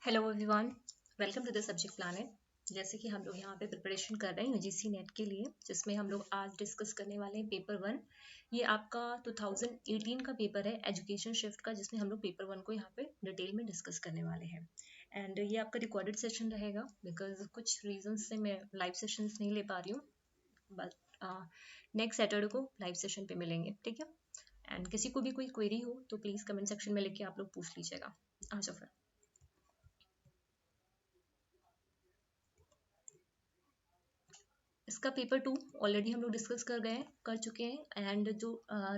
Hello everyone, welcome to the subject planet. जैसे कि हम लोग यहाँ पे प्रिपरेशन कर रहे हैं यूजीसी नेट के लिए, जिसमें हम लोग आज डिस्कस करने वाले हैं पेपर वन। ये आपका 2018 का पेपर है एजुकेशन शिफ्ट का, जिसमें हम लोग पेपर वन को यहाँ पे डिटेल में डिस्कस करने वाले हैं। एंड ये आपका रिकॉर्डेड सेशन रहेगा, बिकॉज कुछ रीजन से मैं लाइव सेशंस नहीं ले पा रही हूँ, बट नेक्स्ट सैटरडे को लाइव सेशन पे मिलेंगे, ठीक है। एंड किसी को भी कोई क्वेरी हो तो प्लीज़ कमेंट सेक्शन में लिख के आप लोग पूछ लीजिएगा। आ जाओ फिर। इसका पेपर टू ऑलरेडी हम लोग डिस्कस कर चुके हैं। एंड जो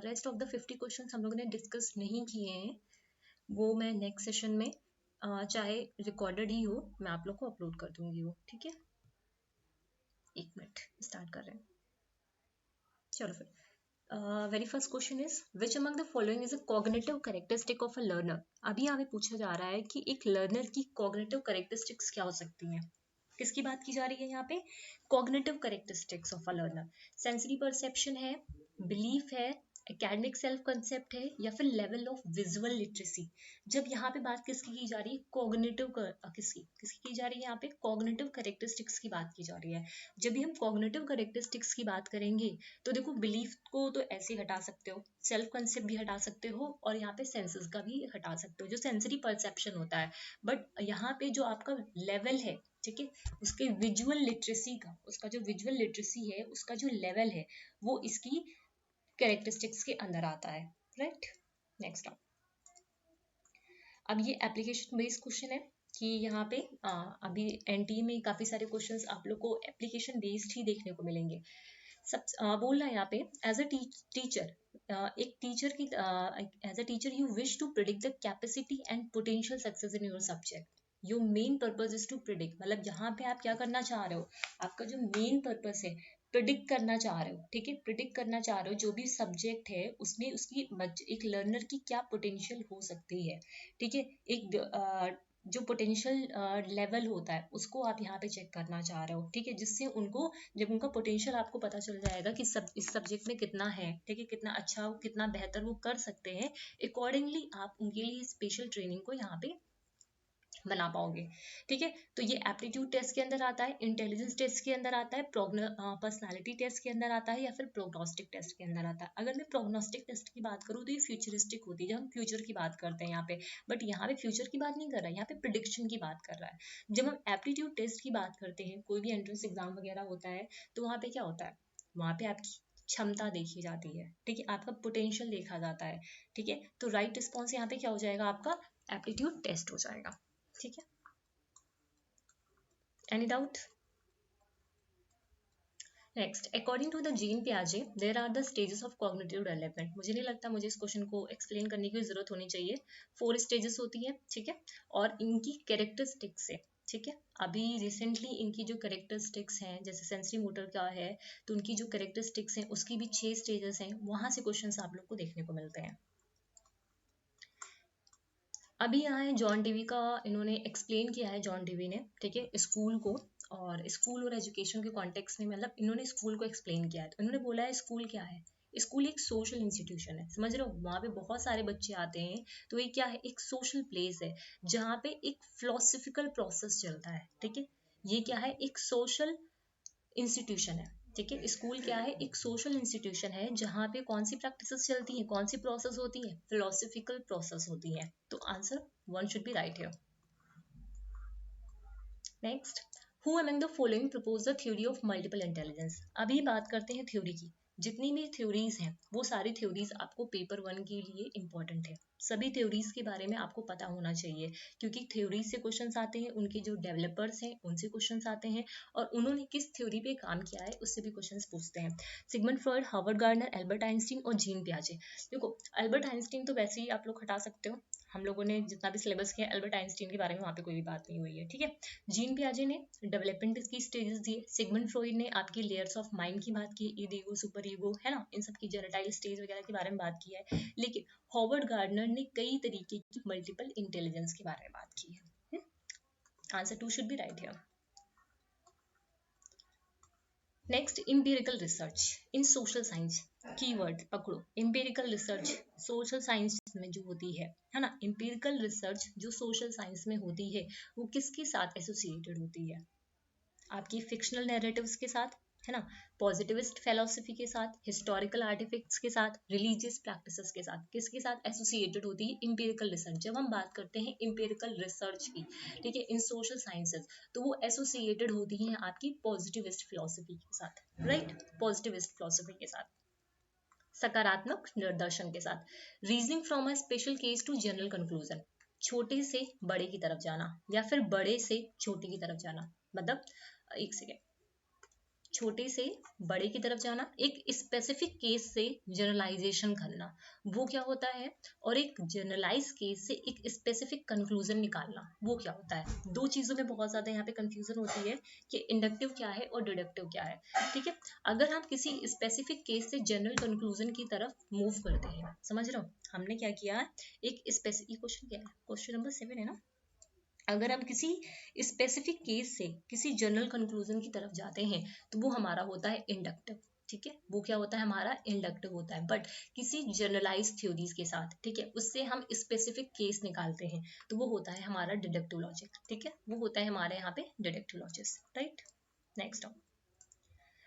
रेस्ट ऑफ द 50 क्वेश्चंस हम लोगों ने डिस्कस नहीं किए हैं, वो मैं नेक्स्ट सेशन में चाहे रिकॉर्डेड ही हो, मैं आप लोग को अपलोड कर दूंगी वो, ठीक है। एक मिनट, स्टार्ट कर रहे हैं। चलो फिर। Very first question is which among the following is a cognitive characteristic of a learner. अभी यहाँ पे पूछा जा रहा है कि एक लर्नर की कॉग्निटिव कैरेक्टरिस्टिक्स क्या हो सकती हैं। किसकी बात की जा रही है यहाँ पे? Cognitive characteristics of a learner. Sensory perception है, बिलीफ है, एकेडमिक सेल्फ कंसेप्ट है, या फिर लेवल ऑफ विजुअल लिटरेसी। जब यहाँ पे बात किसकी की जा रही है? कॉग्निटिव किसकी किसकी की जा रही है? यहाँ पे कॉग्निटिव कैरेक्टरिस्टिक्स की बात की जा रही है। जब भी हम कॉग्निटिव कैरेक्टरिस्टिक्स की बात करेंगे तो देखो, बिलीफ को तो ऐसे हटा सकते हो, सेल्फ कंसेप्ट भी हटा सकते हो, और यहाँ पे सेंसेस का भी हटा सकते हो, जो सेंसरी परसेप्शन होता है। बट यहाँ पे जो आपका लेवल है, ठीक है, उसके विजुअल लिटरेसी का, उसका जो विजुअल लिटरेसी है, उसका जो लेवल है, वो इसकी कैरेक्टरिस्टिक्स के अंदर आता है, राइट। नेक्स्ट अब ये एप्लीकेशन बेस्ड क्वेश्चन है कि यहाँ पे अभी एनटीए में काफी सारे क्वेश्चंस आप लोग को एप्लीकेशन बेस्ड ही देखने को मिलेंगे। सब बोल रहा है यहाँ पे, एज अ टीचर, एक टीचर की as a teacher you wish to predict the capacity and potential success in your subject. Your main purpose is to predict, मतलब यहाँ पे आप क्या करना चाह रहे हो, आपका जो मेन पर्पज है, प्रिडिक्ट करना चाह रहे हो, ठीक है, प्रिडिक्ट करना चाह रहे हो जो भी सब्जेक्ट है उसमें उसकी एक लर्नर की क्या पोटेंशियल हो सकती है, ठीक है। एक जो पोटेंशियल लेवल होता है उसको आप यहाँ पे चेक करना चाह रहे हो, ठीक है, जिससे उनको, जब उनका पोटेंशियल आपको पता चल जाएगा कि इस सब्जेक्ट में कितना है, ठीक है, कितना अच्छा, कितना बेहतर वो कर सकते हैं, अकॉर्डिंगली आप उनके लिए स्पेशल ट्रेनिंग को यहाँ पे बना पाओगे, ठीक है। तो ये एप्टीट्यूड टेस्ट के अंदर आता है, इंटेलिजेंस टेस्ट के अंदर आता है, पर्सनालिटी टेस्ट के अंदर आता है, या फिर प्रोग्नोस्टिक टेस्ट के अंदर आता है। अगर मैं प्रोग्नोस्टिक टेस्ट की बात करूँ तो ये फ्यूचरिस्टिक होती है, जब हम फ्यूचर की बात करते हैं यहाँ पे। बट यहाँ पे फ्यूचर की बात नहीं कर रहा है, यहाँ पे प्रिडिक्शन की बात कर रहा है। जब हम एप्टीट्यूड टेस्ट की बात करते हैं, कोई भी एंट्रेंस एग्जाम वगैरह होता है, तो वहाँ पे क्या होता है, वहाँ पे आपकी क्षमता देखी जाती है, ठीक है, आपका पोटेंशियल देखा जाता है, ठीक है। तो राइट रिस्पॉन्स यहाँ पे क्या हो जाएगा, आपका एप्टीट्यूड टेस्ट हो जाएगा, ठीक है। Any doubt? Next, according to the Jean पियाजे there are the stages of cognitive development. मुझे नहीं लगता मुझे इस क्वेश्चन को एक्सप्लेन करने की जरूरत होनी चाहिए। 4 स्टेजेस होती है, ठीक है, और इनकी कैरेक्टरिस्टिक्स है, ठीक है। अभी रिसेंटली इनकी जो कैरेक्टरिस्टिक्स हैं, जैसे सेंसरी मोटर का है, तो उनकी जो कैरेक्टरिस्टिक्स हैं उसकी भी 6 स्टेजेस हैं, वहां से क्वेश्चन आप लोग को देखने को मिलते हैं। अभी यहाँ है जॉन डीवी का, इन्होंने एक्सप्लेन किया है जॉन डीवी ने, ठीक है, स्कूल को, और स्कूल और एजुकेशन के कॉन्टेक्स्ट में, मतलब इन्होंने स्कूल को एक्सप्लेन किया है। तो इन्होंने बोला है स्कूल क्या है, स्कूल एक सोशल इंस्टीट्यूशन है, समझ रहे हो, वहाँ पे बहुत सारे बच्चे आते हैं, तो ये क्या है, एक सोशल प्लेस है, जहाँ पे एक फिलोसफिकल प्रोसेस चलता है, ठीक है। ये क्या है, एक सोशल इंस्टीट्यूशन है, ठीक है। स्कूल क्या है, एक सोशल इंस्टीट्यूशन है, जहाँ पे कौन सी प्रैक्टिसेस चलती हैं, कौन सी प्रोसेस होती है, फिलोसफिकल प्रोसेस होती है। तो answer one should be right here. Next, who among the following propose the theory of multiple intelligence. अभी बात करते हैं थ्योरी की। जितनी भी थ्योरीज हैं वो सारी थ्योरीज आपको पेपर वन के लिए इंपॉर्टेंट है। सभी थ्योरीज के बारे में आपको पता होना चाहिए, क्योंकि थ्योरीज से क्वेश्चंस आते हैं, उनके जो डेवलपर्स हैं उनसे क्वेश्चंस आते हैं, और उन्होंने किस थ्योरी पे काम किया है उससे भी क्वेश्चंस पूछते हैं। Sigmund Freud, Harvard gardener, Albert Einstein और जीन पियाजे। देखो, एल्बर्ट आइंस्टीन तो वैसे ही आप लोग हटा सकते हो, हम लोगों ने जितना भी सिलेबस किया एल्बर्ट आइंस्टीन के बारे में वहाँ पे कोई भी बात नहीं हुई है, ठीक है। जीन पियाजे ने डेवलपमेंट की स्टेजेस दिए, सिगमंड फ्रॉइड ने आपकी लेयर्स ऑफ माइंड की बात की, ईड ईगो, सुपर ईगो, है ना, इन सब की जेनेटाइल स्टेज वगैरह के बारे में बात की है। लेकिन हॉवर्ड गार्डनर ने कई तरीके की मल्टीपल इंटेलिजेंस के बारे में बात की है। Answer to should be right here. Next, empirical research in social science. Keyword पकड़ो, इंपेरिकल रिसर्च सोशल साइंस में जो होती है ना, एम्पिरिकल रिसर्च जो सोशल साइंस में होती है वो किसके साथ एसोसिएटेड होती है? आपकी फिक्शनल नैरेटिव्स के साथ, है ना, पॉजिटिविस्ट फिलोसफी के साथ, हिस्टोरिकल आर्टिफैक्ट्स के साथ, रिलीजियस प्रैक्टिसेस के साथ, किसके साथ एसोसिएटेड होती है? Empirical research. जब हम बात करते हैं इंपेरिकल रिसर्च की, ठीक है, इन सोशल साइंसेस, तो वो एसोसिएटेड होती हैं आपकी पॉजिटिविस्ट फिलोसफी के साथ, राइट, पॉजिटिविस्ट फिलोसफी के साथ, सकारात्मक निर्देशन के साथ। Reasoning from a special case to general conclusion, छोटे से बड़े की तरफ जाना या फिर बड़े से छोटे की तरफ जाना, मतलब एक सेकेंड, छोटे से बड़े की तरफ जाना, एक स्पेसिफिक केस से जनरलाइजेशन करना, वो क्या होता है, और एक जनरलाइज केस से एक स्पेसिफिक कंक्लूजन निकालना, वो क्या होता है। दो चीजों में बहुत ज्यादा यहाँ पे कंफ्यूजन होती है कि इंडक्टिव क्या है और डिडक्टिव क्या है, ठीक है। अगर हम किसी स्पेसिफिक केस से जनरल कंक्लूजन की तरफ मूव करते हैं, समझ रहे हो, हमने क्या किया है, एक स्पेसिफिक, क्वेश्चन क्या है, क्वेश्चन नंबर 7 है ना, अगर हम किसी स्पेसिफिक केस से किसी जनरल कंक्लूजन की तरफ जाते हैं तो वो हमारा होता है इंडक्टिव, ठीक है, वो क्या होता है, हमारा इंडक्टिव होता है। बट किसी जनरलाइज थ्योरीज के साथ, ठीक है, उससे हम स्पेसिफिक केस निकालते हैं तो वो होता है हमारा डिडक्टिव लॉजिक, ठीक है, वो होता है हमारे यहाँ पे deductive logic, right. Next,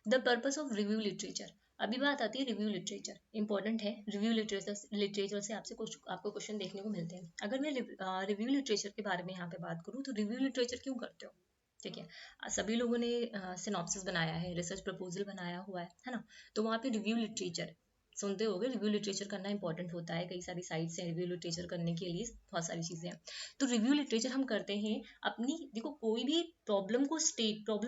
the purpose of review literature. अभी बात आती है रिव्यू लिटरेचर, इंपॉर्टेंट है, रिव्यू लिटरेचर से आपसे कुछ आपको क्वेश्चन देखने को मिलते हैं। अगर मैं रिव्यू लिटरेचर के बारे में यहाँ पे बात करूँ तो रिव्यू लिटरेचर क्यों करते हो, ठीक है, सभी लोगों ने सिनॉप्सिस बनाया है, रिसर्च प्रपोजल बनाया हुआ है ना, तो वहाँ पे रिव्यू लिटरेचर सुनते होगे, रिव्यू लिटरेचर करना इंपॉर्टेंट होता है, कई सारी साइट्स हैं रिव्यू लिटरेचर करने के लिए, बहुत सारी चीजें हैं। तो रिव्यू लिटरेचर हम करते हैं अपनी, देखो कोई भी प्रॉब्लम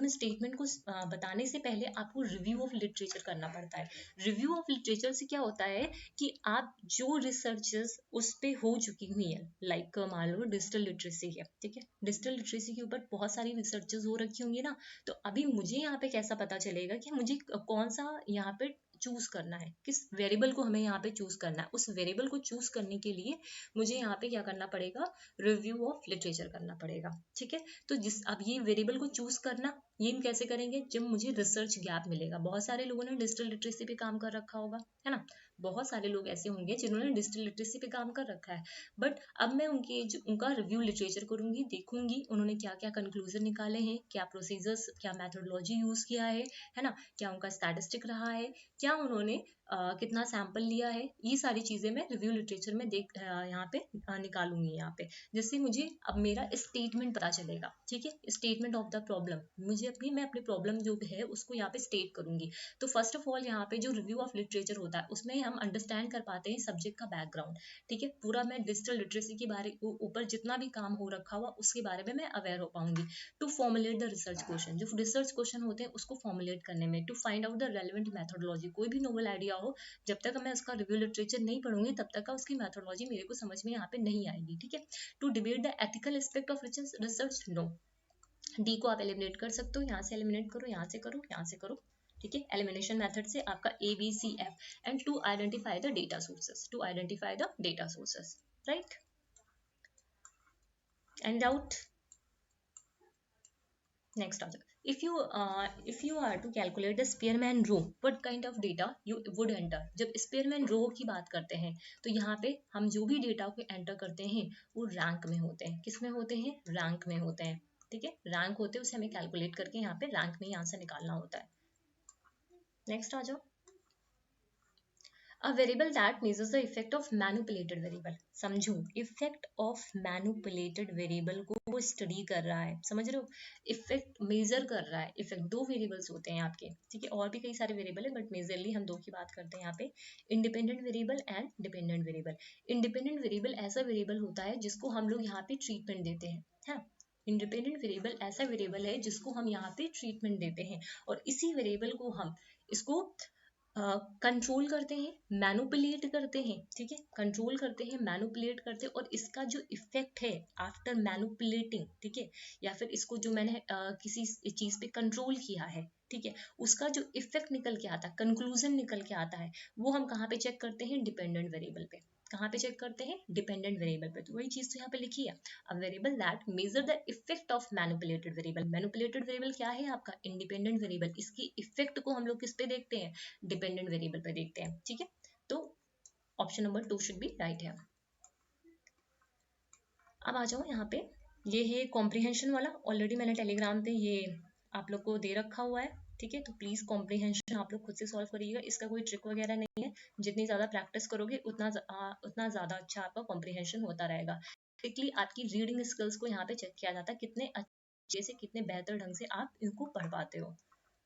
स्टेटमेंट को बताने से पहले आपको रिव्यू ऑफ लिटरेचर करना पड़ता है। रिव्यू ऑफ लिटरेचर से क्या होता है कि आप जो रिसर्चेस उस पे हो चुकी हुई है, लाइक मान लो डिजिटल लिटरेसी है, ठीक है, डिजिटल लिटरेसी के ऊपर बहुत सारी रिसर्चेस हो रखी होंगी ना, तो अभी मुझे यहाँ पे कैसा पता चलेगा कि मुझे कौन सा यहाँ पे चूज करना है, किस वेरिएबल को हमें यहाँ पे चूज करना है, उस वेरिएबल को चूज करने के लिए मुझे यहाँ पे क्या करना पड़ेगा, रिव्यू ऑफ लिटरेचर करना पड़ेगा, ठीक है। तो जिस अब ये वेरिएबल को चूज करना, ये हम कैसे करेंगे, जब मुझे रिसर्च गैप मिलेगा। बहुत सारे लोगों ने डिजिटल लिटरेसी पे काम कर रखा होगा, है ना, बहुत सारे लोग ऐसे होंगे जिन्होंने डिजिटल लिटरेसी पे काम कर रखा है, बट अब मैं उनका रिव्यू लिटरेचर करूंगी, देखूंगी उन्होंने क्या क्या कंक्लूजन निकाले हैं, क्या प्रोसीजर्स, क्या मेथोडोलॉजी यूज किया है ना, क्या उनका स्टैटिस्टिक रहा है, क्या उन्होंने कितना सैंपल लिया है, ये सारी चीजें मैं रिव्यू लिटरेचर में यहाँ पे निकालूंगी यहाँ पे, जिससे मुझे अब मेरा स्टेटमेंट पता चलेगा, ठीक है, स्टेटमेंट ऑफ द प्रॉब्लम, मैं अपनी प्रॉब्लम जो है उसको यहाँ पे स्टेट करूंगी। तो फर्स्ट ऑफ ऑल यहाँ पे जो रिव्यू ऑफ लिटरेचर होता है उसमें हम अंडरस्टैंड कर पाते हैं सब्जेक्ट का बैकग्राउंड, ठीक है, पूरा मैं डिजिटल लिटरेसी के बारे ऊपर जितना भी काम हो रखा हुआ उसके बारे में मैं अवेयर हो पाऊंगी। To formulate the research question, जो रिसर्च क्वेश्चन होते हैं उसको फॉर्मुलेट करने में, to find out the relevant methodology, कोई भी नोवेल आइडिया हो, जब तक मैं उसका रिव्यू लिटरेचर नहीं पढ़ूंगी तब तक का उसकी मेथोडोलॉजी मेरे को समझ में यहाँ पे नहीं आएगी, ठीक है। To debate the ethical aspect of research, no, D को आप एलिमिनेट कर सकते हो, यहाँ से एलिमिनेट करो, यहाँ से करो, यहाँ से करो, ठीक है, एलिमिनेशन मेथड से आपका ABCF। And to identify the data sources, to identify the data sources, right. Any doubt, next आ जाओ, if you are to calculate the Spearman row, what kind of data you would enter। जब Spearman row की बात करते हैं तो यहाँ पे हम जो भी डेटा को एंटर करते हैं वो रैंक में होते हैं, किस में होते हैं, रैंक में होते हैं, ठीक है, रैंक होते हैं, उसे हमें कैलकुलेट करके यहाँ पे रैंक में ही आंसर निकालना होता है। नेक्स्ट आ जाओ, a variable that measures the effect of manipulated variable। समझो, इफेक्ट ऑफ मैनिपुलेटेड वेरिएबल को वो स्टडी कर रहा है, समझ रहे हो, इफेक्ट मेजर कर रहा है, इफेक्ट, दो वेरिएबल्स होते हैं आपके, ठीक है, और भी कई सारे वेरिएबल है बट मेजरली हम दो की बात करते हैं यहाँ पे, independent variable and dependent variable. Independent variable ऐसा वेरिएबल होता है जिसको हम लोग यहाँ पे ट्रीटमेंट देते हैं, है, इंडिपेंडेंट वेरिएबल ऐसा वेरिएबल है जिसको हम यहाँ पे ट्रीटमेंट देते हैं, और इसी वेरिएबल को हम इसको कंट्रोल करते हैं, मैनुपुलेट करते हैं, ठीक है, कंट्रोल करते हैं, मैनुपुलेट करते हैं, और इसका जो इफेक्ट है आफ्टर मैनुपुलेटिंग, ठीक है, या फिर इसको जो मैंने किसी चीज पे कंट्रोल किया है, ठीक है, उसका जो इफेक्ट निकल के आता है, कंक्लूजन निकल के आता है, वो हम कहाँ पे चेक करते हैं, डिपेंडेंट वेरिएबल पे। कहाँ पे चेक करते हैं, डिपेंडेंट वेरिएबल पे। तो वही चीज तो यहाँ पे लिखी है, a variable that measure the effect of manipulated variable. Manipulated variable क्या है आपका, इंडिपेंडेंट वेरिएबल, इसकी इफेक्ट को हम लोग किस पे देखते हैं, डिपेंडेंट वेरिएबल पे देखते हैं, ठीक है। तो option number 2 should be right है। अब आ जाओ यहाँ पे, ये है कॉम्प्रिहेंशन वाला, ऑलरेडी मैंने टेलीग्राम पे ये आप लोग को दे रखा हुआ है, ठीक है। तो प्लीज कॉम्प्रिहेंशन आप लोग खुद से सॉल्व करिएगा, इसका कोई ट्रिक वगैरह नहीं है, जितनी ज्यादा प्रैक्टिस करोगे उतना ज्यादा अच्छा आपका कॉम्प्रिहेंशन होता रहेगा। बेसिकली आपकी रीडिंग स्किल्स को यहाँ पे चेक किया जाता है, कितने अच्छे से कितने बेहतर ढंग से आप इनको पढ़ पाते हो,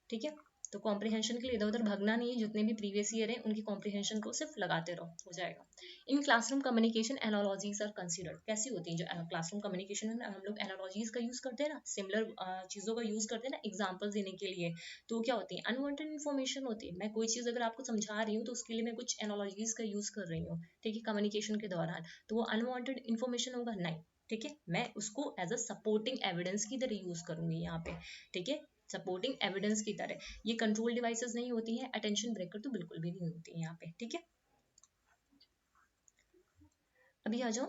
ठीक है। तो कॉम्प्रिहेंशन के लिए इधर उधर भागना नहीं है, जितने भी प्रीवियस ईयर है उनकी कॉम्प्रिहेंशन को सिर्फ लगाते रहो, हो जाएगा। In classroom communication analogies are considered, कैसी होती है जो क्लासरूम कम्युनिकेशन में हम लोग एनालॉजीज का यूज करते हैं ना, सिमिलर चीजों का यूज करते हैं ना एग्जांपल्स देने के लिए, तो क्या होती है, अनवांटेड इन्फॉर्मेशन होती है। मैं कोई चीज अगर आपको समझा रही हूँ तो उसके लिए मैं कुछ एनालॉजीज का यूज कर रही हूँ, ठीक है, कम्युनिकेशन के दौरान, तो वो अनवांटेड इन्फॉर्मेशन होगा नहीं, ठीक है। मैं उसको एज अ सपोर्टिंग एविडेंस की तरह यूज करूंगी यहाँ पे, ठीक है, सपोर्टिंग एविडेंस की तरह। ये कंट्रोल डिवाइसेस नहीं होती है, अटेंशन ब्रेकर तो बिल्कुल भी नहीं होती है यहाँ पे, ठीक है। अभी आ जाओ,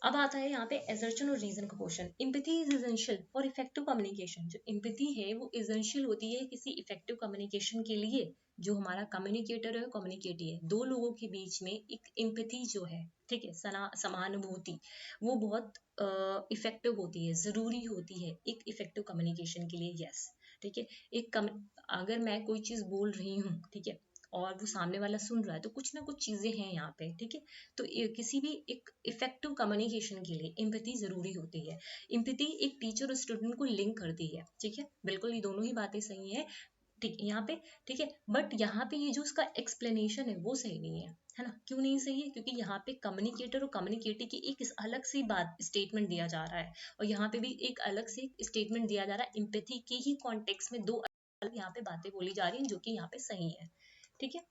अब आता है यहाँ पे एजर्शन और रीजन का question. Empathy is essential for effective communication, जो एम्पैथी है वो एसेंशियल होती है किसी इफेक्टिव कम्युनिकेशन के लिए। जो हमारा कम्युनिकेटर है कम्युनिकेटी है, दो लोगों के बीच में एक एम्पैथी जो है, ठीक है, समानुभूति, वो बहुत इफेक्टिव होती है, जरूरी होती है एक इफेक्टिव कम्युनिकेशन के लिए, यस, ठीक है। अगर मैं कोई चीज बोल रही हूँ, ठीक है, और वो सामने वाला सुन रहा है, तो कुछ ना कुछ चीजें हैं यहाँ पे, ठीक है। तो किसी भी एक इफेक्टिव कम्युनिकेशन के लिए एम्पैथी जरूरी होती है। एम्पैथी एक टीचर और स्टूडेंट को लिंक करती है, ठीक है, बिल्कुल ये दोनों ही बातें सही है, ठीक है यहाँ पे, ठीक है। बट यहाँ पे ये जो उसका एक्सप्लेनेशन है वो सही नहीं है ना। क्यों नहीं सही है, क्योंकि यहाँ पे कम्युनिकेटर और कम्युनिकेटी की एक अलग सी बात स्टेटमेंट दिया जा रहा है, और यहाँ पे भी एक अलग से स्टेटमेंट दिया जा रहा है, एम्पैथी के ही कॉन्टेक्स्ट में दो अलग यहाँ पे बातें बोली जा रही हैं जो कि यहाँ पे सही है, ठीक है।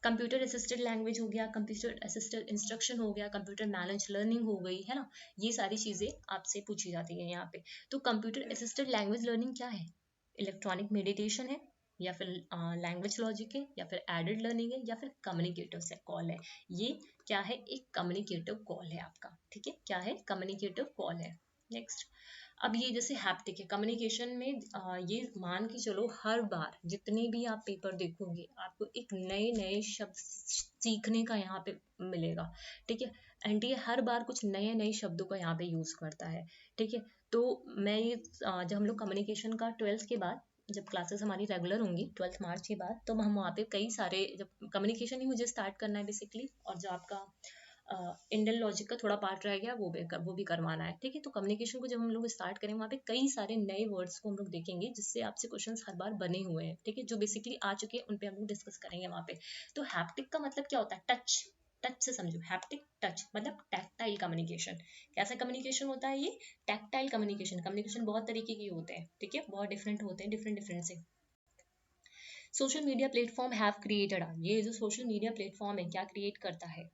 कंप्यूटर असिस्टेड लैंग्वेज हो गया, कंप्यूटर असिस्टेड इंस्ट्रक्शन हो गया, कंप्यूटर मैनेज लर्निंग हो गई, है ना, ये सारी चीजें आपसे पूछी जाती है यहाँ पे। तो कंप्यूटर असिस्टेड लैंग्वेज लर्निंग क्या है, इलेक्ट्रॉनिक मेडिटेशन है, या फिर लैंग्वेज लॉजिक है, या फिर एडेड लर्निंग है, या फिर कम्युनिकेटिव से कॉल है। ये क्या है, एक कम्युनिकेटिव कॉल है आपका, ठीक है, क्या है, कम्युनिकेटिव कॉल है। नेक्स्ट, अब ये जैसे हैप्टिक है कम्युनिकेशन में, ये मान के चलो हर बार जितने भी आप पेपर देखोगे आपको एक नए नए शब्द सीखने का यहाँ पे मिलेगा, ठीक है। एनटीए हर बार कुछ नए नए शब्दों का यहाँ पे यूज करता है, ठीक है। तो मैं ये जब हम लोग कम्युनिकेशन का 12th के बाद, जब क्लासेस हमारी रेगुलर होंगी 12th मार्च के बाद, तो हम वहाँ पे कई सारे, जब कम्युनिकेशन ही मुझे स्टार्ट करना है बेसिकली, और जो आपका इंडियन लॉजिक का थोड़ा पार्ट रह गया वो भी करवाना है, ठीक है। तो कम्युनिकेशन को जब हम लोग स्टार्ट करें, वहाँ पे कई सारे नए वर्ड्स को हम लोग देखेंगे जिससे आपसे क्वेश्चंस हर बार बने हुए हैं, ठीक है, जो बेसिकली आ चुके हैं उन पे हम लोग डिस्कस करेंगे वहाँ पे। तो हैप्टिक का मतलब क्या होता है, टच, टच से समझो, हैप्टिक टच मतलब टैक्टाइल कम्युनिकेशन। कैसा कम्युनिकेशन होता है ये, टैक्टाइल कम्युनिकेशन। कम्युनिकेशन बहुत तरीके के होते हैं, ठीक है, बहुत डिफरेंट होते हैं, डिफरेंट डिफरेंट से। Social media platform have created, ये जो सोशल मीडिया प्लेटफॉर्म है क्या क्रिएट करता है,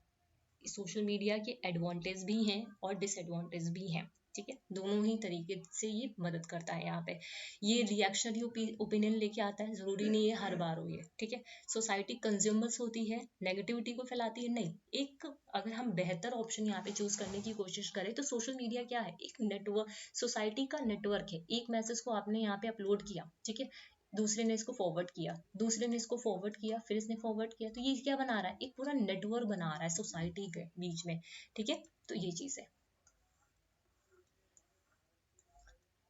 सोशल मीडिया के एडवांटेज भी हैं और डिसएडवांटेज भी हैं, ठीक है, दोनों ही तरीके से ये मदद करता है यहाँ पे। ये रिएक्शनरी ओपिनियन लेके आता है, जरूरी नहीं है हर बार हो ये, ठीक है। सोसाइटी कंज्यूमर्स होती है, नेगेटिविटी को फैलाती है नहीं। एक अगर हम बेहतर ऑप्शन यहाँ पे चूज करने की कोशिश करें, तो सोशल मीडिया क्या है, एक नेटवर्क, सोसाइटी का नेटवर्क है। एक मैसेज को आपने यहाँ पे अपलोड किया, ठीक है, दूसरे ने इसको फॉरवर्ड किया, दूसरे ने इसको फॉरवर्ड किया, फिर इसने फॉरवर्ड किया, तो ये क्या बना रहा है, एक पूरा नेटवर्क बना रहा है सोसाइटी के बीच में, ठीक है। तो ये चीज है।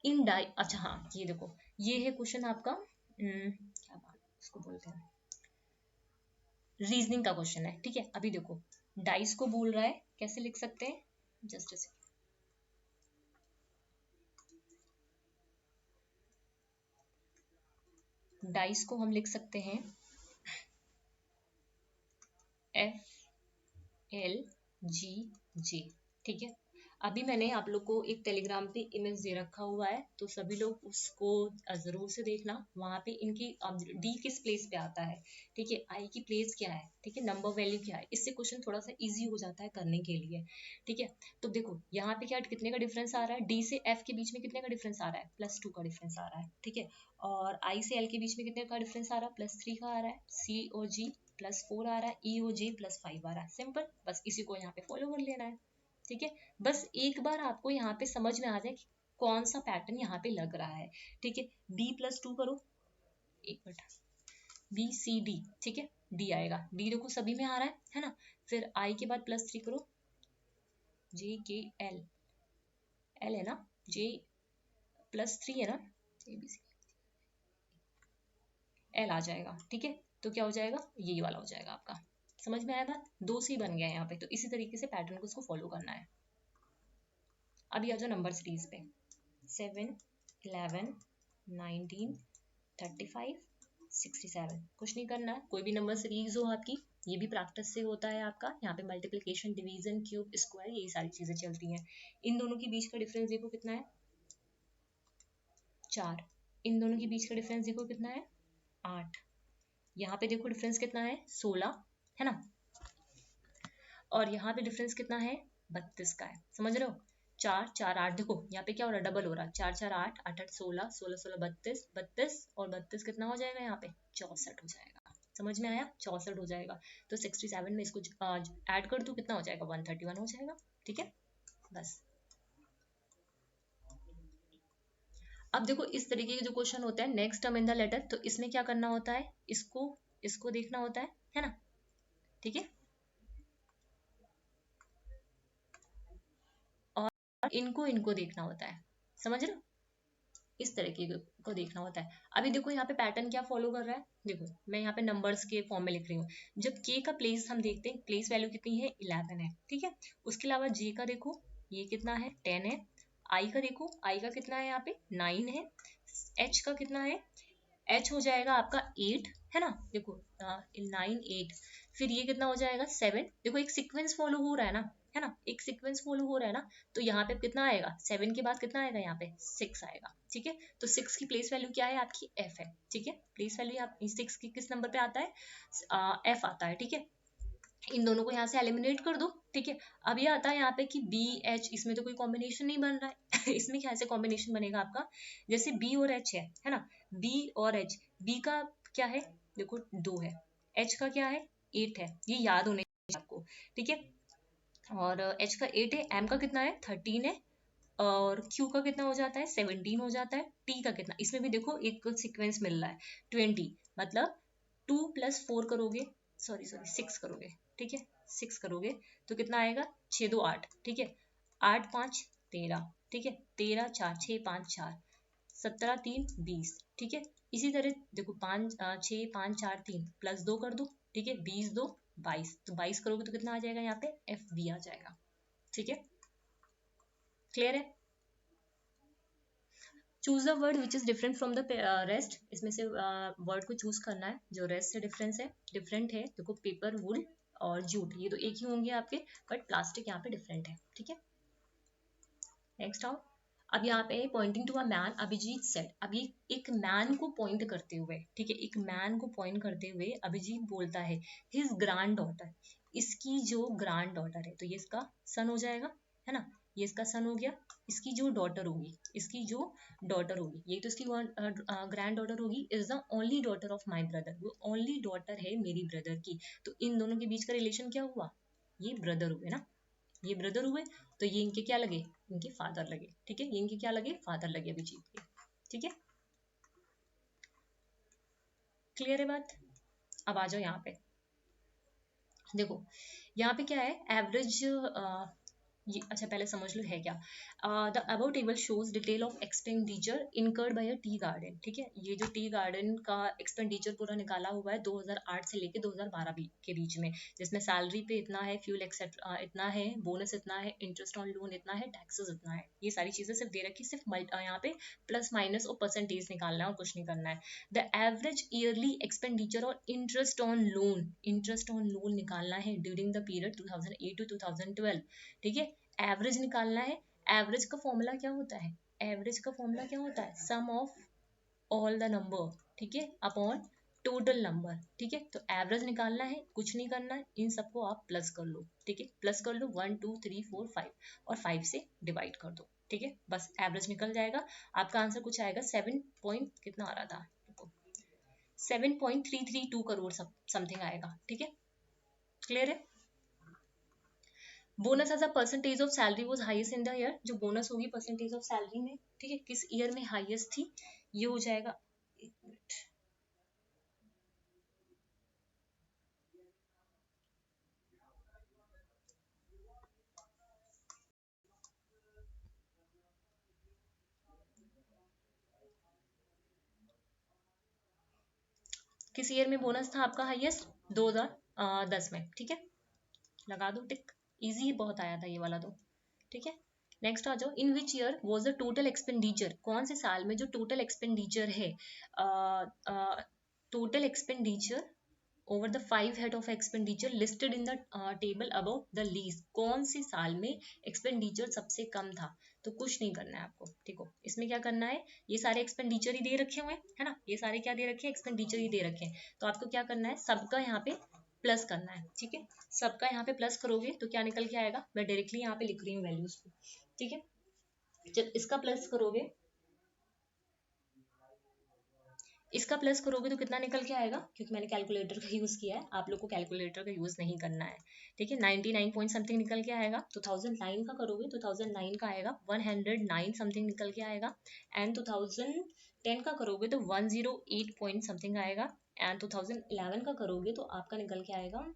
इन डाई, अच्छा हाँ ये देखो, ये है क्वेश्चन आपका, क्या बात इसको बोलते हैं, रीजनिंग का क्वेश्चन है, ठीक है। अभी देखो, डाइस को बोल रहा है, कैसे लिख सकते हैं, जस्ट डाइस को हम लिख सकते हैं FLG, ठीक है। अभी मैंने आप लोग को एक टेलीग्राम पे इमेज दे रखा हुआ है, तो सभी लोग उसको जरूर से देखना। वहां पे इनकी डी किस प्लेस पे आता है, ठीक है, आई की प्लेस क्या है, ठीक है, नंबर वैल्यू क्या है, इससे क्वेश्चन थोड़ा सा इजी हो जाता है करने के लिए, ठीक है। तो देखो यहाँ पे क्या, कितने का डिफरेंस आ रहा है, डी से एफ के बीच में कितने का डिफरेंस आ रहा है, +2 का डिफरेंस आ रहा है, ठीक है। और आई से एल के बीच में कितने का डिफरेंस आ रहा है, +3 का आ रहा है। सी और जी +4 आ रहा है, ई ओ जी +5 आ रहा है। सिंपल, बस इसी को यहाँ पे फॉलो कर लेना है, ठीक है। बस एक बार आपको यहाँ पे समझ में आ जाए कि कौन सा पैटर्न यहाँ पे लग रहा है, ठीक है। b +2 करो, एक मिनट, ABCD, ठीक है, D आएगा, D देखो सभी में आ रहा है ना। फिर I के बाद +3 करो, JKL, L है ना, J +3 है ना, ABC, L आ जाएगा, ठीक है। तो क्या हो जाएगा, यही वाला हो जाएगा आपका। समझ में आया बात, दो से ही बन गया है यहाँ पे। तो इसी तरीके से पैटर्न को उसको फॉलो करना है। अभी आ जाओ नंबर सीरीज पे, 7, 11, 19, 35, 67। कुछ नहीं करना है, कोई भी नंबर सीरीज हो आपकी, ये भी प्रैक्टिस से होता है आपका। यहाँ पे मल्टीप्लिकेशन, डिवीजन, क्यूब, स्क्वायर, यही सारी चीजें चलती हैं। इन दोनों के बीच का डिफरेंस देखो कितना है, 4। इन दोनों के बीच का डिफरेंस देखो कितना है, 8। यहाँ पे देखो डिफरेंस कितना है, 16 है ना। और यहाँ पे डिफरेंस कितना है, 32 का है। समझ रहे हो, 4 4 8, देखो यहाँ पे क्या हो रहा है, डबल हो रहा है। 4 4 8, 8 8 16, 16 16 32, 32 और 32 कितना हो जाएगा यहाँ पे, 64 हो जाएगा। समझ में आया, 64 हो जाएगा। तो 67 में इसको ऐड कर दूं, कितना हो जाएगा, 131 हो जाएगा, ठीक है। बस अब देखो इस तरीके के जो क्वेश्चन होते हैं, next term in the letter, तो इसमें क्या करना होता है, इसको इसको देखना होता है ना, ठीक है। और इनको इनको देखना होता है, समझ रहे हो, इस तरीके को देखना होता है। अभी देखो यहाँ पे पैटर्न क्या फॉलो कर रहा है, देखो मैं यहाँ पे नंबर्स के फॉर्म में लिख रही हूँ। जब के का प्लेस हम देखते हैं, प्लेस वैल्यू कितनी है, 11 है, ठीक है। उसके अलावा जे का देखो, ये कितना है, 10 है। आई का देखो, आई का कितना है यहाँ पे, 9 है। एच का कितना है, एच हो जाएगा आपका 8, है ना। देखो 9 8, फिर ये कितना हो जाएगा, 7। देखो एक सीक्वेंस फॉलो हो रहा है ना, है ना, एक सीक्वेंस फॉलो हो रहा है ना। तो यहाँ पे कितना आएगा, 7 के बाद कितना आएगा, यहाँ पे 6 आएगा, ठीक है। तो 6 की प्लेस वैल्यू क्या है आपकी, एफ है, ठीक है। प्लेस वैल्यू आप 6 की किस नंबर पे आता है, एफ आता है, ठीक है। इन दोनों को यहाँ से एलिमिनेट कर दो, ठीक है। अब ये आता है यहाँ पे कि बी एच, इसमें तो कोई कॉम्बिनेशन नहीं बन रहा है इसमें क्या से कॉम्बिनेशन बनेगा आपका, जैसे बी और एच है ना। बी और एच, बी का क्या है, देखो 2 है, एच का क्या है, 8 है, ये याद होने चाहिए आपको, ठीक है। और एच का 8 है, एम का कितना है, 13 है, और क्यू का कितना हो जाता है, 17 हो जाता है। टी का कितना, इसमें भी देखो एक सीक्वेंस मिल रहा है, 20, मतलब 2 + 4 करोगे, सॉरी सॉरी 6 करोगे, ठीक है। 6 करोगे तो कितना आएगा, 6 2 8, ठीक है। 8 5 13, ठीक है। 13 4 6 5 4, 17 3 20, ठीक है। इसी तरह देखो 5 6 5 4 3 +2 कर दो, ठीक है। 20 2 22, तो 22 करोगे तो कितना आ जाएगा, यहाँ पे एफ बी आ जाएगा, ठीक है। क्लियर है। Choose the word which is different from the rest, इसमें से वर्ड को चूज करना है जो रेस्ट से डिफरेंट है। देखो पेपर, वुल और जूट, ये तो एक ही होंगे आपके, बट प्लास्टिक यहाँ पे डिफरेंट है, ठीक है। नेक्स्ट आओ। अब यहाँ पे pointing to a man, Abhijit said, अभी एक मैन को पॉइंट करते हुए, ठीक है, एक मैन को पॉइंट करते हुए अभिजीत बोलता है, हिज ग्रैंड डॉटर, इसकी जो ग्रैंड डॉटर है, तो ये इसका सन हो जाएगा, है ना। ये इसका सन हो गया। इसकी जो डॉटर होगी, इसकी जो डॉटर होगी, ये तो इसकी ग्रैंड डॉटर होगी, is the only daughter of my brother, वो ओनली डॉटर है मेरी ब्रदर की। तो इन दोनों के बीच का रिलेशन क्या हुआ, ये ब्रदर हुए ना, ये ब्रदर हुए, तो ये इनके क्या लगे, इनके फादर लगे, ठीक है। ये इनके क्या लगे, फादर लगे अभिजीत के, ठीक है। क्लियर है बात। अब आ जाओ यहाँ पे, देखो यहाँ पे क्या है, एवरेज, ये अच्छा पहले समझ लो है क्या। The above table shows detail of expenditure incurred by a tea garden, ठीक है। ये जो टी गार्डन का एक्सपेंडिचर पूरा निकाला हुआ है 2008 से लेके 2012 के बीच में, जिसमें सैलरी पे इतना है, फ्यूल एक्सेट्रा इतना है, बोनस इतना है, इंटरेस्ट ऑन लोन इतना है, टैक्सेस इतना है, ये सारी चीजें सिर्फ दे रखी, सिर्फ यहाँ पे प्लस माइनस और परसेंटेज निकालना है और कुछ नहीं करना है। द एवरेज ईयरली एक्सपेंडिचर और इंटरेस्ट ऑन लोन निकालना है ड्यूरिंग द पीरियड 2008 to 2012, ठीक है। एवरेज निकालना है। एवरेज का फॉर्मूला क्या होता है, एवरेज का फॉर्मूला क्या होता है, सम ऑफ ऑल द नंबर, ठीक है, अपॉन टोटल नंबर, ठीक है। तो एवरेज निकालना है, कुछ नहीं करना है, इन सबको आप प्लस कर लो, ठीक है। प्लस कर लो 1 2 3 4 5 और 5 से डिवाइड कर दो, ठीक है। बस एवरेज निकल जाएगा, आपका आंसर कुछ आएगा 7 पॉइंट कितना आ रहा था, 7.332 करोड़ समथिंग आएगा, ठीक है। क्लियर है। Bonus as a percentage of salary was highest in the year, जो बोनस होगी परसेंटेज ऑफ सैलरी में, ठीक है, किस ईयर में हाईएस्ट थी, ये हो जाएगा, एक मिनट, किस ईयर में बोनस था आपका हाईएस्ट? 2010 में, ठीक है, लगा दो टिक। इजी बहुत आया था ये वाला तो, ठीक है। नेक्स्ट आ जाओ, in which year was the total expenditure, कौन से साल में जो टोटल एक्सपेंडिचर है, total expenditure over the 5 head of expenditure listed in the table above the least, कौन से साल में एक्सपेंडिचर सबसे कम था? तो कुछ नहीं करना है आपको, ठीक हो। इसमें क्या करना है, ये सारे एक्सपेंडिचर ही दे रखे हुए हैं, है ना, ये सारे क्या दे रखे हैं, एक्सपेंडिचर ही दे रखे हैं। तो आपको क्या करना है, सबका यहाँ पे प्लस करना है, ठीक है। सबका यहाँ पे प्लस करोगे तो क्या निकल के आएगा, मैं डायरेक्टली यहाँ पे लिख रही हूँ वैल्यूज को, ठीक है। जब इसका प्लस करोगे, इसका प्लस करोगे तो कितना निकल के आएगा, क्योंकि मैंने कैलकुलेटर का यूज किया है, आप लोग को कैलकुलेटर का यूज नहीं करना है, ठीक है। 99 पॉइंट समथिंग निकल के आएगा। 2009 का करोगे, 2009 का आएगा 109 समथिंग निकल के आएगा। एंड 2010 का करोगे तो 108 पॉइंट समथिंग आएगा। एंड 2011 का करोगे तो आपका निकल के आएगा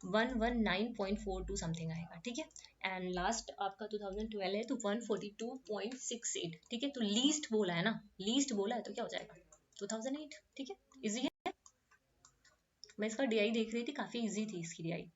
119.42 समथिंग आएगा, ठीक है। एंड लास्ट आपका 2012 है तो 142.68, ठीक है। तो लीस्ट बोला है ना, लीस्ट बोला है तो क्या हो जाएगा, 2008, ठीक है। इजी है, मैं इसका डीआई देख रही थी, काफी इजी थी इसकी डीआई,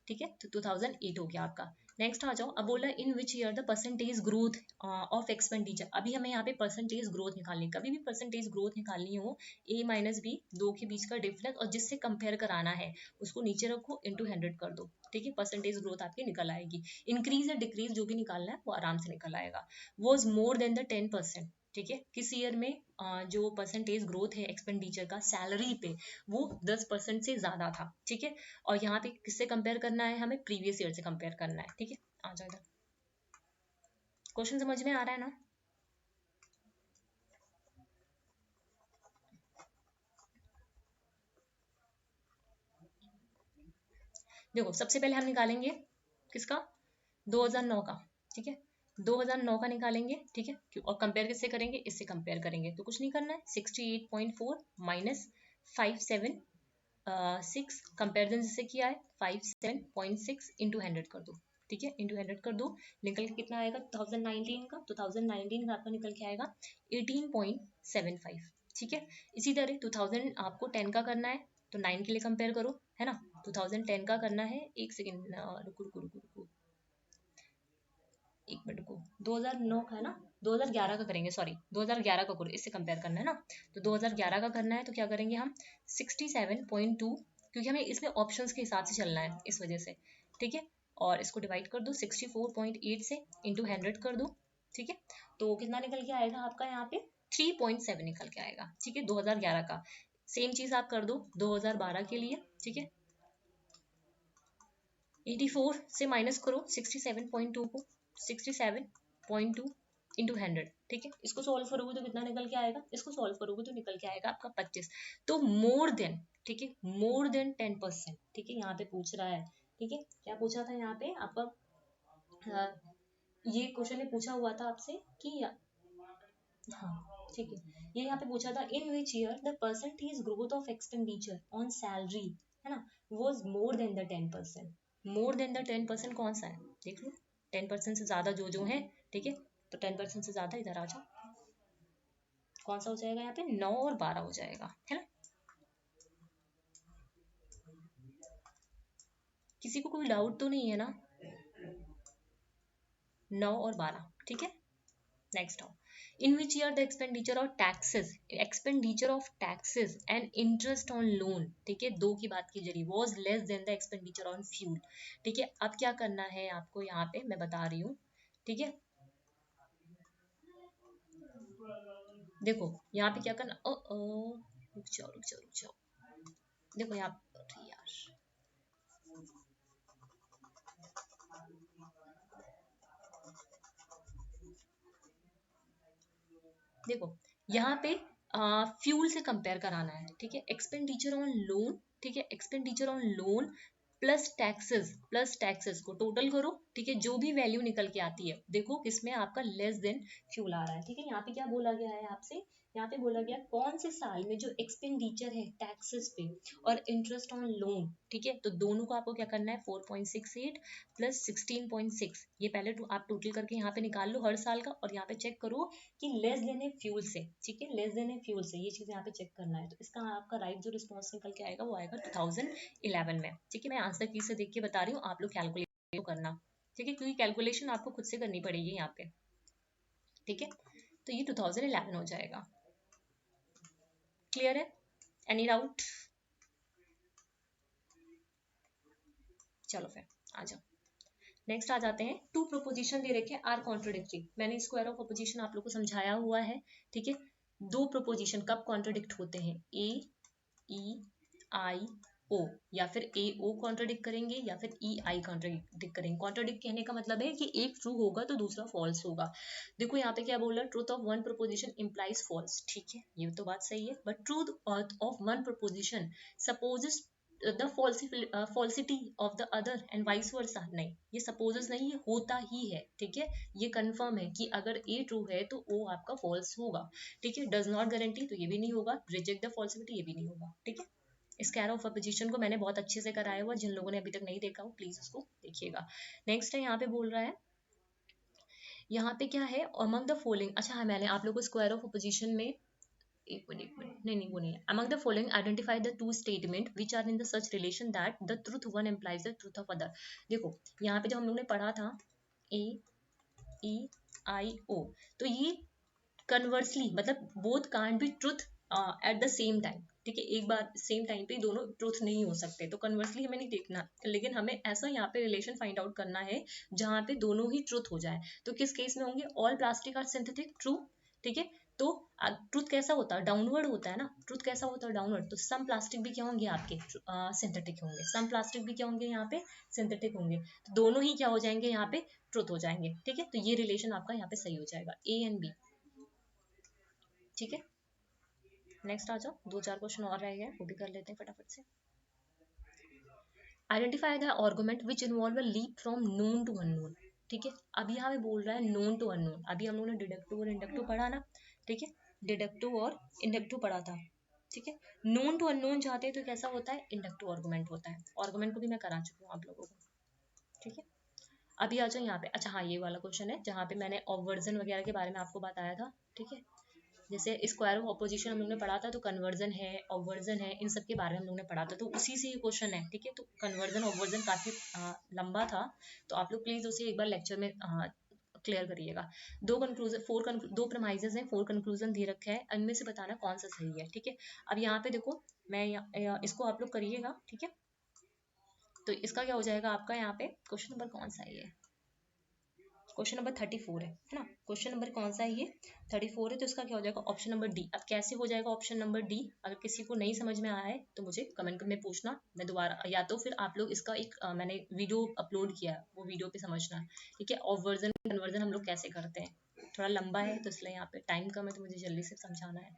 ठीक है। तो 2008 हो गया आपका। नेक्स्ट आ जाओ, अब बोला in which year the percentage growth of expenditure, अभी हमें यहाँ पे परसेंटेज ग्रोथ निकालनी, कभी भी परसेंटेज ग्रोथ निकालनी हो, ए माइनस बी, दो के बीच का डिफरेंस, और जिससे कंपेयर कराना है उसको नीचे रखो, इंटू 100 कर दो, ठीक है। परसेंटेज ग्रोथ आपकी निकल आएगी। इंक्रीज या डिक्रीज जो भी निकालना है वो आराम से निकल आएगा। वॉज मोर देन द 10%, ठीक है। किस ईयर में जो परसेंटेज ग्रोथ है एक्सपेंडिचर का सैलरी पे, वो 10% से ज्यादा था, ठीक है। और यहाँ पे किससे कंपेयर करना है, हमें प्रीवियस ईयर से कंपेयर करना है, ठीक है। आ जाओ इधर, क्वेश्चन समझ में आ रहा है ना? देखो सबसे पहले हम निकालेंगे किसका, 2009 का, ठीक है। 2009 का निकालेंगे, ठीक है। और कंपेयर किससे करेंगे, इससे कंपेयर करेंगे, तो कुछ नहीं करना है, 68.4 माइनस 576, कंपेरिजन जिससे किया है 57.6 इंटू 100 कर दो, ठीक है। इंटू 100 कर दो, निकल के कितना आएगा 2019 का, 2019 का आपका निकल के आएगा 18.75, ठीक है। इसी तरह 2000 आपको 10 का करना है, तो 9 के लिए कंपेयर करो, है ना। 2010 का करना है, एक सेकेंड, रुको रुको रुको रुको, एक मिनट को, 2009 का है ना, 2011 का करेंगे, सॉरी 2011 का करो, इससे कंपेयर करना है ना। तो 2011 का करना है तो क्या करेंगे हम, 67.2, क्योंकि हमें इसमें ऑप्शंस के हिसाब से चलना है इस वजह से, ठीक है। और इसको डिवाइड कर दो 64.8 से, इंटू 100 कर दो, ठीक है। तो कितना निकल के आएगा आपका यहाँ पे, 3.7 निकल के आएगा, ठीक है। 2011 का सेम चीज आप कर दो 2012 के लिए, ठीक है। 84 से माइनस करो 67.2 को, 67.2 इंटू 100, ठीक है। इसको सॉल्व करोगे तो कितना निकल के आएगा, इसको सॉल्व करोगे तो निकल के आएगा आपका 25। तो मोर देन, ठीक है, मोर देन 10%, ठीक है। यहाँ पे पूछ रहा है, ठीक है, क्या पूछा था यहाँ पे आपका, ये क्वेश्चन ने पूछा हुआ था आपसे कि, हाँ ठीक है, ये यहाँ पे पूछा था in which year the percentage growth of expenditure on salary, है ना, was more than the 10%, more than the 10% कौन सा है, देख लो, 10% से ज्यादा जो जो है, ठीक है। तो 10% से ज्यादा इधर आ जाओ, कौन सा हो जाएगा यहाँ पे, 9 और 12 हो जाएगा, है ना। किसी को कोई डाउट तो नहीं है ना, 9 और 12, ठीक है। नेक्स्ट आओ, in which year the expenditure of taxes and interest on loan, ठीक है, दो की बात की जा रही, was less than the expenditure on fuel, ठीक है। अब क्या करना है आपको यहाँ पे मैं बता रही हूँ, ठीक है। देखो यहाँ पे क्या करना, रुक जाओ रुक जाओ रुक जाओ, देखो यहाँ, अरे यार, देखो यहाँ पे फ्यूल से कंपेयर कराना है, ठीक है। एक्सपेंडिचर ऑन लोन, ठीक है, expenditure on loan plus taxes को टोटल करो, ठीक है। जो भी वैल्यू निकल के आती है, देखो किसमें आपका लेस देन फ्यूल आ रहा है, ठीक है। यहाँ पे क्या बोला गया है आपसे यहाँ पे बोला गया कौन से साल में जो एक्सपेंडिचर है टैक्सेस पे और इंटरेस्ट ऑन लोन, ठीक है, तो दोनों को आपको क्या करना है 4.68 प्लस 16.6, ये पहले आप टोटल करके यहाँ पे निकाल लो हर साल का, और यहाँ पे चेक करो कि लेस देन है फ्यूल से, ठीक है, लेस देन है फ्यूल से, ये चीज यहाँ पे चेक करना है। तो इसका आपका राइट जो रिस्पॉन्स निकल के आएगा वो आएगा 2011 में, ठीक है। मैं आंसर की से देख के बता रही हूँ, आप लोग कैलकुलेट करना, ठीक है, क्योंकि कैलकुलेशन आपको खुद से करनी पड़ेगी यहाँ पे, ठीक है। तो ये 2011 हो जाएगा। क्लियर है? Any doubt? चलो फिर आ जाओ, नेक्स्ट आ जाते हैं। टू प्रोपोजिशन दे रखे आर कॉन्ट्रोडिक्टरी, मैंने स्क्वायर ऑफ अपोजिशन आप लोग को समझाया हुआ है, ठीक है। दो प्रोपोजिशन कब कॉन्ट्रोडिक्ट होते हैं, ए ई आई ओ, या फिर ए ओ कॉन्ट्रोडिक्ट करेंगे या फिर ई आई कॉन्ट्रोडिक्ट करेंगे। कॉन्ट्रोडिक्ट कहने का मतलब है कि एक ट्रू होगा तो दूसरा फॉल्स होगा। देखो यहाँ पे क्या बोल रहा है, truth of one proposition implies false, ठीक है, ये तो बात सही है, but truth of one proposition supposes the falsity of the other and vice versa, नहीं, ये सपोजेस नहीं, ये होता ही है, ठीक है। ये कंफर्म है कि अगर ए ट्रू है तो ओ आपका फॉल्स होगा, ठीक है। डज नॉट गारंटी, तो ये भी नहीं होगा, रिजेक्ट द फॉल्सिटी, ये भी नहीं होगा, ठीक है। स्क्वायर ऑफ अपोजिशन को मैंने बहुत अच्छे से कराया हुआ, जिन लोगों ने अभी तक नहीं देखा हो प्लीज उसको देखिएगा। नेक्स्ट है यहाँ पे बोल रहा है, यहाँ पे क्या है, अमंग द फॉलोइंग, अच्छा हाँ, मैंने आप लोग को स्क्वायर ऑफ अपोजिशन में एक मिनट, नहीं नहीं वो नहीं है। Among the following identify the two statement which are in the such relation that the truth one implies the truth of other. देखो यहाँ पे जो हम लोग ने पढ़ा था ए ई आई ओ, तो ये कन्वर्सली मतलब both can't be truth at the same time, ठीक है, एक बार सेम टाइम पे दोनों ट्रूथ नहीं हो सकते, तो कन्वर्सली हमें नहीं देखना, लेकिन हमें ऐसा यहाँ पे रिलेशन फाइंड आउट करना है जहाँ पे दोनों ही ट्रूथ हो जाए। तो किस केस में होंगे, all plastic are synthetic, true, ठीक है। तो ट्रूथ कैसा होता है, डाउनवर्ड होता है ना, ट्रूथ कैसा होता है, डाउनवर्ड, तो सम प्लास्टिक भी क्या होंगे आपके सिंथेटिक होंगे, सम प्लास्टिक भी क्या होंगे यहाँ पे सिंथेटिक होंगे, तो दोनों ही क्या हो जाएंगे यहाँ पे ट्रूथ हो जाएंगे, ठीक है। तो ये रिलेशन आपका यहाँ पे सही हो जाएगा, ए एंड बी, ठीक है। नेक्स्ट आ जाओ, दो चार क्वेश्चन और रह गए, वो भी कर लेते हैं फटाफट से। Identify the argument which involve a leap from known to unknown, ठीक है। अब यहाँ पे बोल रहा है नोन टू अननोन, अभी हम लोगों ने डिडक्टिव और इंडक्टिव पढ़ा ना, ठीक है, डिडक्टिव और इंडक्टिव पढ़ा था, ठीक है। नोन टू अननोन चाहते हैं तो कैसा होता है, इंडक्टिव आर्गुमेंट होता है, आर्गुमेंट को भी मैं करा चुकी हूँ आप लोगों को, ठीक है। अभी आ जाओ यहाँ पे, अच्छा हाँ, ये वाला क्वेश्चन है जहाँ पे मैंने ऑवर्जन वगैरह के बारे में आपको बताया था, ठीक है। जैसे स्क्वायर ऑफ ऑपोजिशन हम लोग ने पढ़ा था, तो कन्वर्जन है, ऑवर्जन है, इन सब के बारे में हम लोग ने पढ़ा था, तो उसी से ये क्वेश्चन है, ठीक है। तो कन्वर्जन ऑवर्जन काफी लंबा था, तो आप लोग प्लीज उसे एक बार लेक्चर में क्लियर करिएगा। दो प्रमाइजेस हैं, 4 कंक्लूजन दे रखे हैं, इनमें से बताना कौन सा सही है, ठीक है। अब यहाँ पे देखो, मैं इसको आप लोग करिएगा, ठीक है। तो इसका क्या हो जाएगा आपका, यहाँ पे क्वेश्चन नंबर कौन सा है ये, क्वेश्चन नंबर 34 है ना, क्वेश्चन नंबर कौन सा है ये 34 है, तो इसका क्या हो जाएगा ऑप्शन नंबर डी। अब कैसे हो जाएगा ऑप्शन नंबर डी, अगर किसी को नहीं समझ में आया है तो मुझे कमेंट में पूछना, मैं दोबारा, या तो फिर आप लोग इसका एक मैंने वीडियो अपलोड किया है, वो वीडियो पे समझना, ठीक है। और वर्जन कन्वर्जन हम लोग कैसे करते हैं, थोड़ा लंबा है तो इसलिए यहाँ पे टाइम कम है, तो मुझे जल्दी से समझाना है।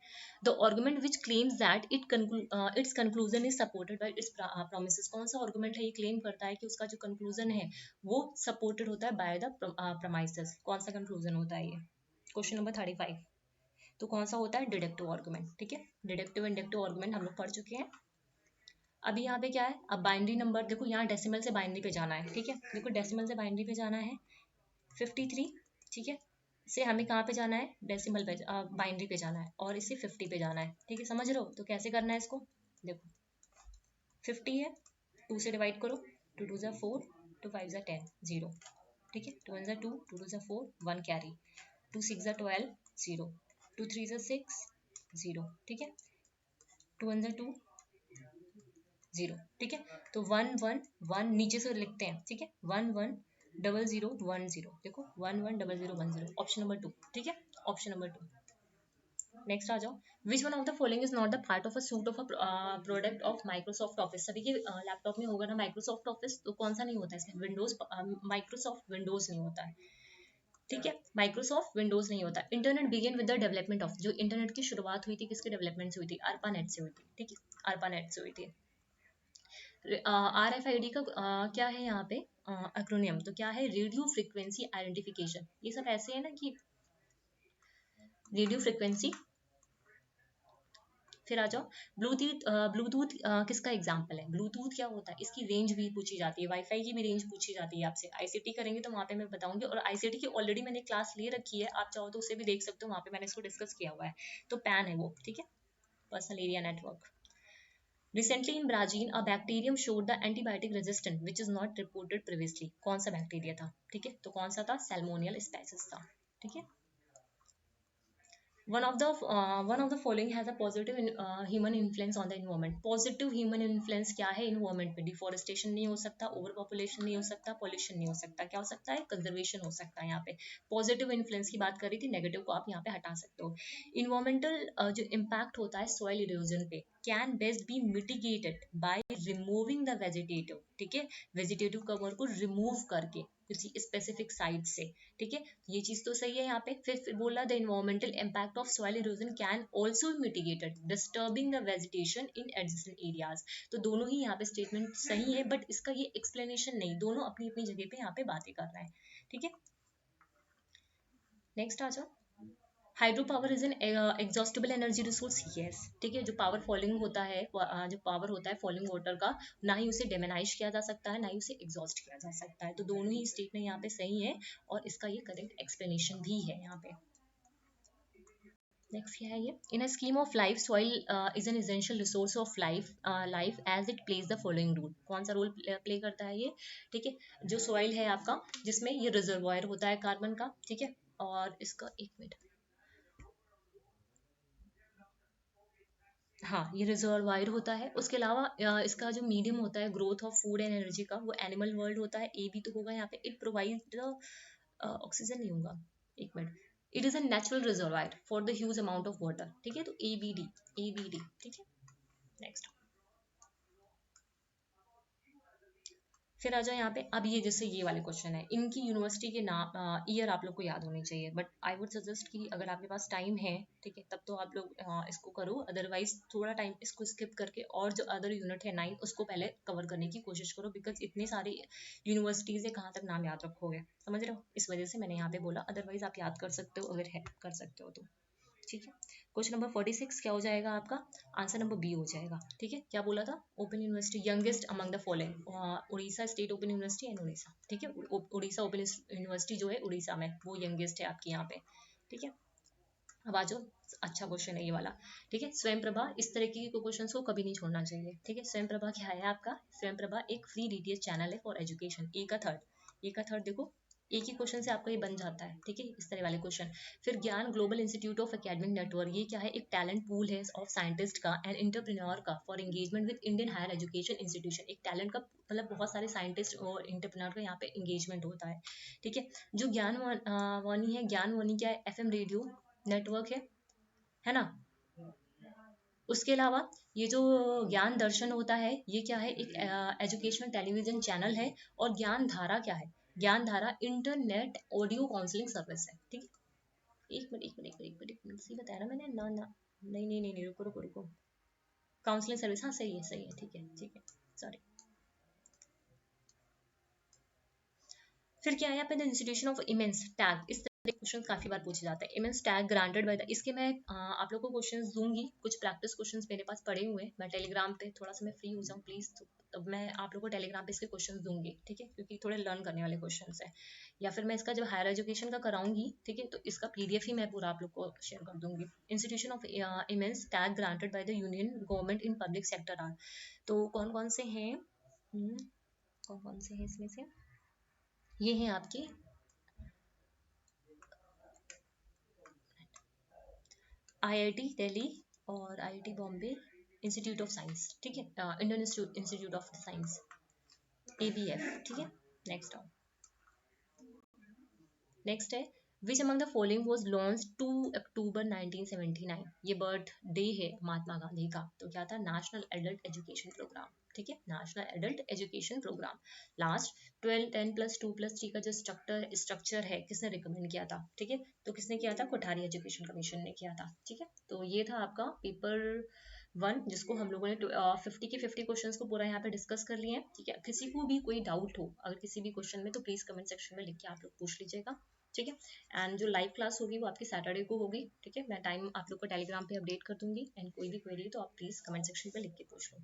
The argument which claims that it's conclusion is supported by it's promises, कौन सा आर्गुमेंट है ये क्लेम करता है कि उसका जो कंक्लूजन है वो सपोर्टेड होता है बाय द प्रमाइसेस, कौन सा कंक्लूजन होता है ये, क्वेश्चन नंबर 35। तो कौन सा होता है, डिडक्टिव आर्गुमेंट, ठीक है। डिडक्टिव इंडक्टिव आर्गुमेंट हम लोग पढ़ चुके हैं। अभी यहाँ पे क्या है, अब बाइनरी नंबर, देखो यहाँ डेसिमल से बाइनरी पे जाना है, ठीक है, देखो डेसिमल से बाइनरी पे जाना है 53, ठीक है, से हमें कहाँ पे जाना है, डेसिमल पे बाइनरी पे जाना है, और इसे 50 पे जाना है, ठीक है, समझ रहे हो। तो कैसे करना है इसको, देखो 50 है, 2 से डिवाइड करो, 2 2 ज़ा 4, 2 5 ज़ा 10, 0, ठीक है, 2 1 ज़ा 2, 2 2 ज़ा 4, 1 कैरी, 2 6 ज़ा 12, 0, 2 3 ज़ा 6, 0, ठीक है, 2 1 ज़ा 2, 0, ठीक है। तो 1 1 1 नीचे से लिखते हैं, ठीक है, 1 1 0 0 1 0, देखो 1 1 0 0 1 0, ऑप्शन नंबर 2, ठीक है, ऑप्शन नंबर 2। नेक्स्ट आ जाओ, which one of the following is not the part of a suit of a product of Microsoft office, सभी के लैपटॉप में होगा ना माइक्रोसॉफ्ट ऑफिस, तो कौन सा नहीं होता है इसमें, विंडोज, माइक्रोसॉफ्ट विंडोज नहीं होता है, ठीक है, माइक्रोसॉफ्ट विंडोज नहीं होता। Internet began with the development of, जो इंटरनेट की शुरुआत हुई थी किसके डेवलपमेंट से हुई थी, ARPANET से हुई थी, ठीक है, ARPANET से हुई थी। RFID का क्या है यहाँ पे एक्रोनियम, तो क्या है, रेडियो फ्रिक्वेंसी आइडेंटिफिकेशन, ये सब ऐसे है ना कि रेडियो फ्रिक्वेंसी फिर आ जाओ ब्लूटूथ। ब्लूटूथ किसका एग्जाम्पल है? ब्लूटूथ क्या होता है, इसकी रेंज भी पूछी जाती है, वाईफाई की भी रेंज पूछी जाती है आपसे। आईसीटी करेंगे तो वहाँ पे मैं बताऊंगी, और आईसीटी की ऑलरेडी मैंने क्लास ले रखी है, आप चाहो तो उसे भी देख सकते हो, वहाँ पे मैंने इसको डिस्कस किया हुआ है। तो पैन है वो, ठीक है, personal area network. Recently in Brazil, a bacterium showed the antibiotic resistant, which is not reported previously. कौन सा बैक्टीरिया था? ठीक है, तो कौन सा था? सैल्मोनियल स्पेसिस था। ठीक है, one of the following has a positive human influence on the environment. Positive human influence क्या है environment पे? डिफोरेस्टेशन नहीं हो सकता, ओवर पॉपुलेशन नहीं हो सकता, पॉल्यूशन नहीं हो सकता, क्या हो सकता है? कंजर्वेशन हो सकता है। यहाँ पे पॉजिटिव इन्फ्लुएंस की बात करी थी, नेगेटिव को आप यहाँ पे हटा सकते हो। इन्वायरमेंटल जो इम्पैक्ट होता है सॉइल इरोजन पे can best be mitigated by removing the vegetative, ठीक है, वेजिटेटिव कवर को रिमूव करके किसी स्पेसिफिक साइट से। ठीक है, ये चीज तो सही है यहाँ पे। फिर बोला the environmental impact of soil erosion can also mitigated disturbing the vegetation in adjacent areas. तो दोनों ही यहाँ पे स्टेटमेंट सही है, बट इसका ये एक्सप्लेनेशन नहीं, दोनों अपनी अपनी जगह पे यहाँ पे बातें कर रहे हैं। ठीक है, नेक्स्ट आ जाओ। Hydro power is an exhaustible energy resource, yes. ठीक है, जो पावर फॉलिंग होता है, जो पावर होता है फॉलिंग वाटर का, ना ही उसे डेमोनाइज किया जा सकता है, ना ही उसे एग्जॉस्ट किया जा सकता है। तो दोनों ही स्टेटमेंट यहाँ पे सही है, और इसका ये करेक्ट एक्सप्लेनेशन भी है यहाँ पे। नेक्स्ट क्या है ये? In a scheme of life soil is an essential resource of life as it plays the following role. कौन सा रोल प्ले करता है ये? ठीक है, जो सॉइल है आपका, जिसमें ये रिजर्वायर होता है कार्बन का, ठीक है, और इसका एक मिनट, हाँ, ये रिजर्वायर होता है। उसके अलावा इसका जो मीडियम होता है growth of food and energy का, वो एनिमल वर्ल्ड होता है। ए भी तो होगा यहाँ पे। इट प्रोवाइड ऑक्सीजन, नहीं होगा, एक minute. It is a natural reservoir for the huge amount of water. ठीक है, तो ABD, ABD। ठीक है, नेक्स्ट। फिर आ जाओ यहाँ पे। अब ये जैसे ये वाले क्वेश्चन है, इनकी यूनिवर्सिटी के नाम, ईयर आप लोग को याद होनी चाहिए, बट आई वुड सजेस्ट कि अगर आपके पास टाइम है, ठीक है, तब तो आप लोग इसको करो, अदरवाइज थोड़ा टाइम इसको स्किप करके और जो अदर यूनिट है 9, उसको पहले कवर करने की कोशिश करो, बिकॉज इतनी सारी यूनिवर्सिटीज है, कहाँ तक नाम याद रखोगे, समझ रहे हो? इस वजह से मैंने यहाँ पे बोला, अदरवाइज आप याद कर सकते हो, अगर है कर सकते हो तो। ठीक है, क्वेश्चन नंबर 46 क्या हो जाएगा आपका? आंसर नंबर बी हो जाएगा। ठीक है, क्या बोला था? Open university youngest among the following, Orissa state open university and Orissa. ठीक है, उड़ीसा ओपन यूनिवर्सिटी जो है उड़ीसा में, वो यंगेस्ट है आपके यहाँ पे। ठीक है, अब आ जाओ, अच्छा क्वेश्चन है ये वाला। ठीक है, स्वयं प्रभा, इस तरह के क्वेश्चन को कभी नहीं छोड़ना चाहिए। ठीक है, स्वयं प्रभा क्या है आपका? स्वयं प्रभा एक फ्री डीटीएच चैनल है फॉर एजुकेशन। ए का थर्ड, ए का थर्ड देखो, एक ही क्वेश्चन से आपका ये बन जाता है। ठीक है, इस तरह वाले क्वेश्चन। फिर GIAN global institute of academic network, ये क्या है? एक टैलेंट पूल है ऑफ साइंटिस्ट का एंड एंटरप्रेन्योर का for engagement with Indian higher education institution. एक टैलेंट का मतलब बहुत सारे साइंटिस्ट और एंटरप्रेन्योर का यहाँ पे एंगेजमेंट होता है। ठीक है, जो ज्ञान वाणी है, ज्ञान वाणी क्या है? FM रेडियो नेटवर्क है ना? उसके अलावा ये जो ज्ञान दर्शन होता है, ये क्या है? एक एजुकेशनल टेलीविजन चैनल है। और ज्ञान धारा क्या है? ज्ञान धारा इंटरनेट ऑडियो काउंसलिंग सर्विस है। ठीक है, एक मिनट, एक मिनट, एक मिनट, एक मिनट, एक मिनट, सही बताया ना मैंने? ना ना, नहीं नहीं नहीं नहीं, रुको रुको रुको, काउंसलिंग सर्विस, हाँ सही है, सही है, ठीक है, ठीक है, सॉरी। फिर क्या है यहाँ पे? The institution of eminence tag, इस तरह के क्वेश्चन काफी बार पूछे जाते हैं। Immense tag granted by the, इसके मैं आप लोगों को क्वेश्चंस दूंगी, कुछ प्रैक्टिस क्वेश्चंस मेरे पास पड़े हुए हैं। मैं टेलीग्राम पे थोड़ा सा मैं फ्री हो जाऊँ प्लीज, तो तब मैं आप लोगों को टेलीग्राम पे इसके क्वेश्चंस दूंगी। ठीक है, क्योंकि थोड़े लर्न करने वाले क्वेश्चंस है। या फिर मैं इसका जब हायर एजुकेशन का कराऊंगी, ठीक है, तो इसका PDF ही मैं पूरा आप लोग को शेयर कर दूंगी। Institution of eminence tag granted by the union government in public sector are, तो कौन कौन से हैं? कौन कौन से हैं इसमें से? ये हैं आपके IIT दिल्ली और IIT Bombay, institute of science, ठीक है, Indian institute of science, ABF। ठीक है, नेक्स्ट आओ। नेक्स्ट है, which among the following was launch 2 अक्टूबर 1979। ये बर्थ डे है महात्मा गांधी का। तो क्या था? National adult education programme. ठीक है, national adult education programme. Last 12 10 plus 2 plus 3 का जो स्ट्रक्चर है, किसने रिकमेंड किया था? ठीक है, तो किसने किया था? कोठारी एजुकेशन कमीशन ने किया था। ठीक है, तो ये था आपका पेपर 1, जिसको हम लोगों ने 50 के 50 क्वेश्चंस को पूरा यहाँ पे डिस्कस कर लिए हैं। ठीक है, किसी को भी कोई डाउट हो अगर किसी भी क्वेश्चन में, तो प्लीज कमेंट सेक्शन में लिख के आप लोग पूछ लीजिएगा। ठीक है। एंड जो लाइव क्लास होगी वो आपकी सैटरडे को होगी, ठीक है। मैं टाइम आप लोग को टेलीग्राम पे अपडेट कर दूंगी, एंड कोई भी क्वेरी तो आप प्लीज़ कमेंट सेक्शन पे लिख के पूछ लो।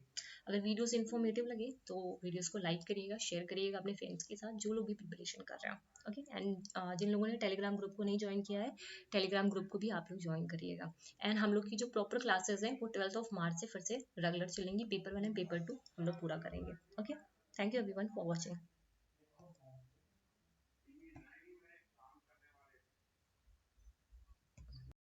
अगर वीडियोस इन्फॉर्मेटिव लगे तो वीडियोस को लाइक करिएगा, शेयर करिएगा अपने फ्रेंड्स के साथ जो लोग भी प्रिपरेशन कर रहे हैं, ओके। एंड जिन लोगों ने टेलीग्राम ग्रुप को नहीं ज्वाइन किया है, टेलीग्राम ग्रुप को भी आप लोग ज्वाइन करिएगा। एंड हम लोग की जो प्रॉपर क्लासेस हैं वो 12 मार्च से फिर से रेगुलर चलेंगी, पेपर 1 एंड पेपर 2 हम लोग पूरा करेंगे, okay. Thank you everyone for watching.